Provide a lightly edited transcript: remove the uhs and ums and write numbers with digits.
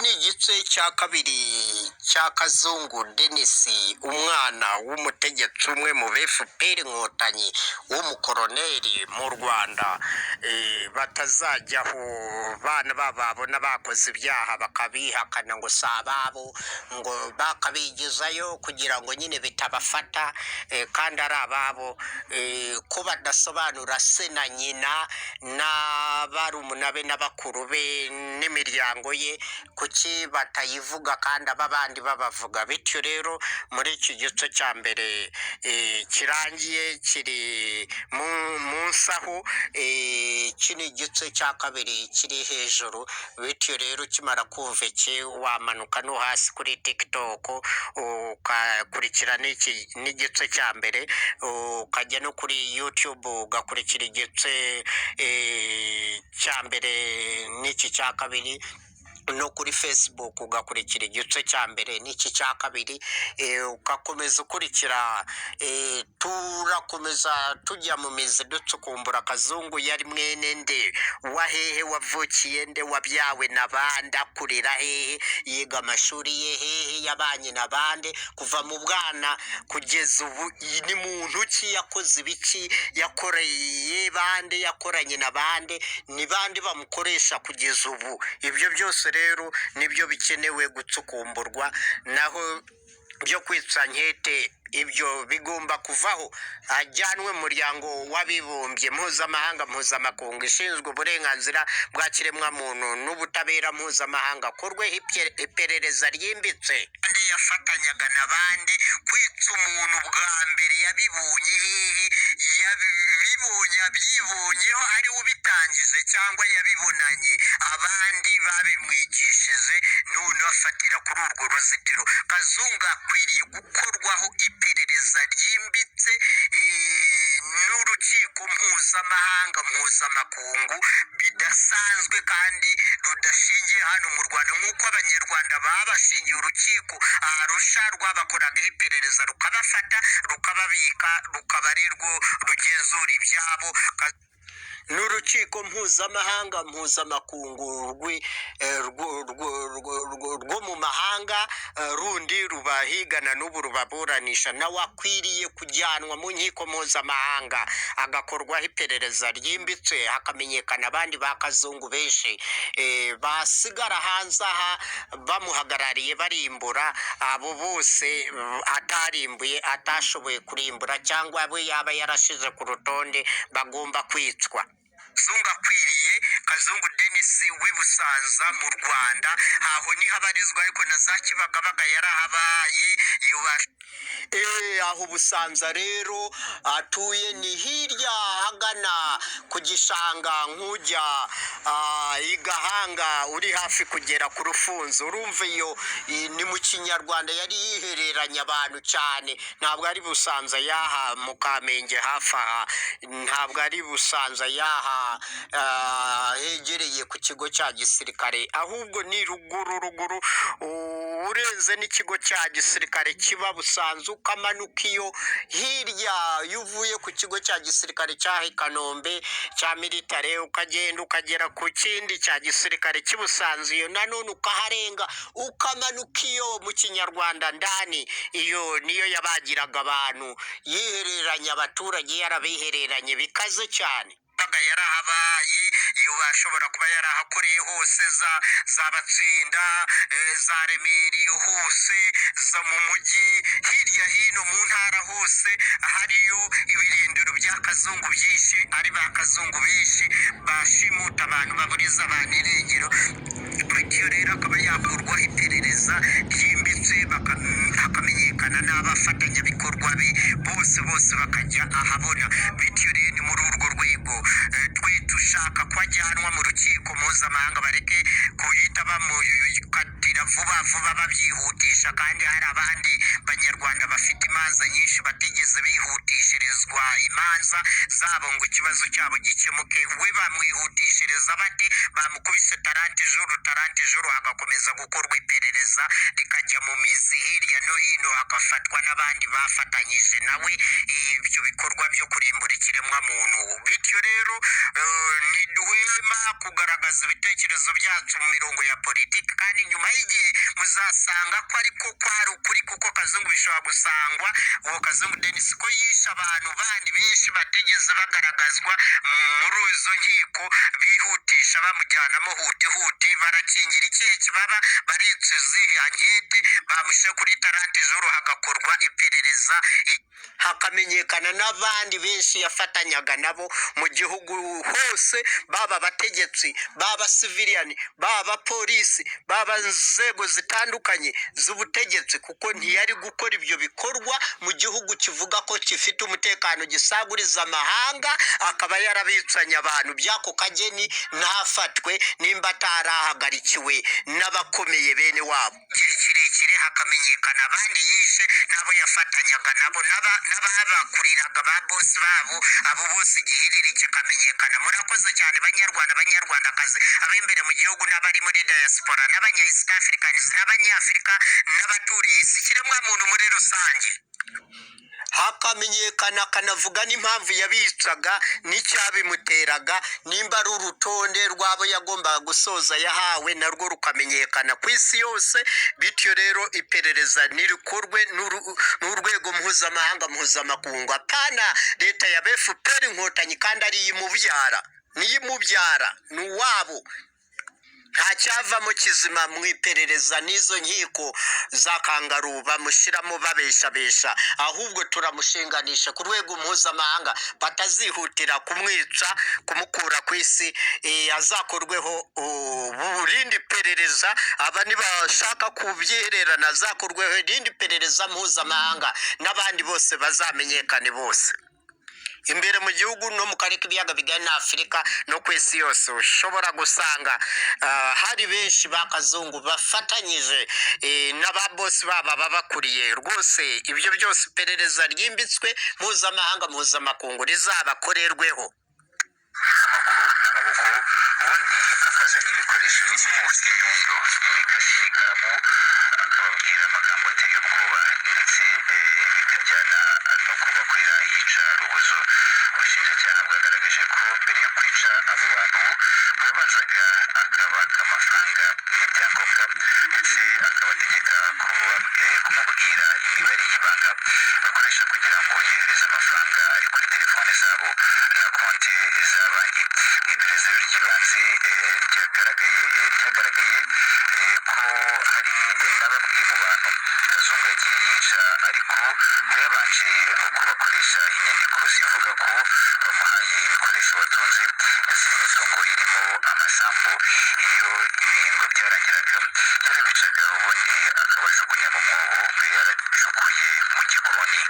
ni igice cya kabiri cya Kazungu Denis, umwana w'umutegetsi umwe mu FPR inkotanyi w'umukoroneri mu Rwanda, batazajyaho bana babona bakoze ibyaha bakabihakana ngo si ababo, ngo bakabigizayo kugira ngo nyine bitabafata, kandi ari ababo, ko badasobanura se na nyina n'abarumuna be n'abakuru be n'imiryango ye, kuki batayivuga kandi aba bandi babavuga. Bityo rero muri iki gice cya mbere kirangiye kiri munsi aho, iki ni igice cya kabiri kiri hejuru. Bityo rero kimara kumva iki wamanuka no hasi kuri TikTok ukakurikira n'igice cya mbere, ukajya no kuri YouTube ugakurikira igice cya mbere n'iki cya kabiri, no kuri Facebook ugakurikira igice cya mbere n'iki cya kabiri, ugakomeza ukurikira. Turakomeza tujya mu mizi ducukumbura Kazungu yari mwene nde, wahehe, wavukiye nde, wabyawe na bande, akurira hehe, yiga amashuri ye hehe, yabanye na bande kuva mu bwana kugeza ubu, ni muntu ki, yakoze ibiki, yakoreye bande, yakoranye na bande, ni bande bamukoresha kugeza ubu. Ibyo byose rero nibyo bikenewe gucukumburwa, naho byo kwitsa nkete ibyo bigomba kuvaho, ajyanwe mu muryango w'abibumbye mpuzamakungu ishinzwe uburenganzira bwa kiremwamuntu n'ubutabera mpuzamahanga, akorweho iperereza ryimbitse. Kandi yafatanyaga n'abandi kwitsa umuntu bwa mbere, yabibonye hehe, yabyibonyeho ari ubitangije cyangwa yabibonanye abandi babimwigishije, none afatira kuri urwo ruzitiro. Kazungu akwiriye gukorwaho iperereza ryimbitse n'urukiko mpuzamakungu bidasanzwe kandi rudashingiye hano mu Rwanda, nk'uko abanyarwanda babashingiye urukiko Arusha rwabakoragaho iperereza rukabafata rukababika, rukaba ari rwo rugenzura ibyabo. N'urukiko mpuzamakungu rwo mu mahanga rundi rubahigana n'ubu rubaburanisha, nawe akwiriye kujyanwa mu nkiko mpuzamahanga agakorwaho iperereza ryimbitse, hakamenyekana abandi ba Kazungu benshi basigara hanze aha bamuhagarariye barimbura abo bose atarimbuye, atashoboye kurimbura, cyangwa abo yaba yarashize ku rutonde bagomba kwicwa. Kazungu akwiriye, Kazungu Denis w'i Busanza mu Rwanda, aho niho abarizwa, ariko na za Kibagabaga yarahabaye. Aho Busanza rero atuye ni hirya hagana ku gishanga nk'ujya i Gahanga, uri hafi kugera ku Rufunzo. Urumva iyo ni mu Kinyarwanda yari yihereranya abantu cyane, ntabwo ari Busanza yaha mu Kamenge hafi aha, ntabwo ari Busanza yaha hegereye ku kigo cya gisirikare, ahubwo ni ruguru urenze n'ikigo cya gisirikare kiba Busanza, ukamanuka iyo hirya iyo uvuye ku kigo cya gisirikare cya Kanombe cya militare, ukagenda ukagera ku kindi cya gisirikare cy'i Busanza, iyo nanone ukaharenga ukamanuka iyo mu Kinyarwanda ndani, iyo niyo yabagiraga abantu, yihereranya abaturage, yarabihereranye bikaze cyane. Yarahabaye, iyo bashobora kuba yarahakoreye hose, za Batsinda, za Remera, hose zo mu mujyi, hirya hino mu ntara hose hariyo ibirindiro bya Kazungu byinshi, ari ba Kazungu benshi bashimuta abantu, baburiza abantu irengero. Bityo rero akaba yakorwaho iperereza ryimbitse, hakamenyekana n'abafatanyabikorwa be bose bakajya ahabona. Bityo rero ni muri urwo rwego twe dushaka ko ajyanwa mu rukiko mpuzamahanga, bareke kuhita bamukatira vuba babyihutisha, kandi hari abandi banyarwanda bafite imanza nyinshi batigeze bihutishirizwa imanza zabo ngo ikibazo cyabo gikemuke. We bamwihutishereza bate? Bamukubise taranti ijoro hagakomeza gukorwa iperereza rikajya mu mizi hirya no hino, hagafatwa n'abandi bafatanyije nawe ibyo bikorwa byo kurimbura ikiremwamuntu. Bityo rero niduhema kugaragaza ibitekerezo byacu mu mirongo ya politiki, kandi nyuma bazasanga ko ariko kwari ukuri, kuko Kazungu bishobora gusangwa uwo Kazungu Denis ko yishe abantu bandi benshi batigeze bagaragazwa muri izo nkiko, bihutisha bamujyanamo huti barakingira ikihe kibaba, baritse izihe ankete, bamushyira kuri tarante z'uru, hagakorwa iperereza hakamenyekana n'abandi benshi yafatanyaga nabo mu gihugu hose, baba abategetsi, baba civilian, baba polisi, baba nzego zitandukanye z'ubutegetsi, kuko ntiyari gukora ibyo bikorwa mu gihugu kivuga ko gifite umutekano, gisaguriza amahanga, akaba yarabitsanya abantu by'ako kageni, ntafatwe nimba atarahagarikiwe n'abakomeye bene wabo. Igihe kirekire hakamenyekana abandi yishe nabo yafatanyaga nabo, n'ababakuriraga ba bosi babo, abo bose igihiriri kikamenyekana. Murakoze cyane banyarwanda banyarwandakazi, ab'imbere mu gihugu n'abari muri diaspora, n'abanya East Africans, n'abanyafurika, n'abaturiye isi, ikiremwa muntu muri rusange. Hakamenyekana akanavuga n'impamvu yabicaga n'icyabimuteraga, nimba ari urutonde rw'abo yagombaga gusoza yahawe, narwo rukamenyekana ku isi yose. Bityo rero iperereza nirikorwe n'urwego mpuzamakungu, apana leta ya FPR inkotanyi kandi ari iyimubyara ni uwabo. Nta cyavamo kizima mu iperereza n'izo nkiko za kangaru bamushyiramo babeshabesha, ahubwo turamushinganisha ku rwego mpuzamahanga, batazihutira kumwica, kumukura ku isi, azakorweho burindi perereza. Aba nibashaka kubyihererana, azakorweho irindi perereza mpuzamahanga, n'abandi bose bazamenyekane bose imbere mu gihugu no mu karere k'ibiyaga bigari na Afurika no ku isi yose. Ushobora gusanga hari benshi ba Kazungu bafatanyije n'ababosi baba babakuriye. Rwose ibyo byose iperereza ryimbitswe mpuzamakungu rizabakorerweho. ubundi akazana ibikoresho birimo inyundo, imikasi, ikaramu, akababwira amagambo ateye ubwoba, ndetse bikajyana no kubakorera iyicarubozo. Ubushinjacyaha bwagaragaje ko mbere yo kwica abo bantu babanzaga akabaka amafaranga n'ibyangombwa, ndetse akabategeka kumubwira imibare y'ibanga bakoresha kugira ngo yohereze amafaranga ari kuri telefone zabo na konti za banki. Mu iperereza ry'ibanze ryagaragaye ko hari na bamwe mu bantu Kazungu yagiye yica, ariko yabanje kubakoresha inyandiko zivuga ko bamuhaye ibikoresho batunze ndetse n'imitungo irimo amasambu. Iyo ngo byarangiraga yarabicaga, ubundi akabajugunya mu mwobo yaracukuye mu gikoni.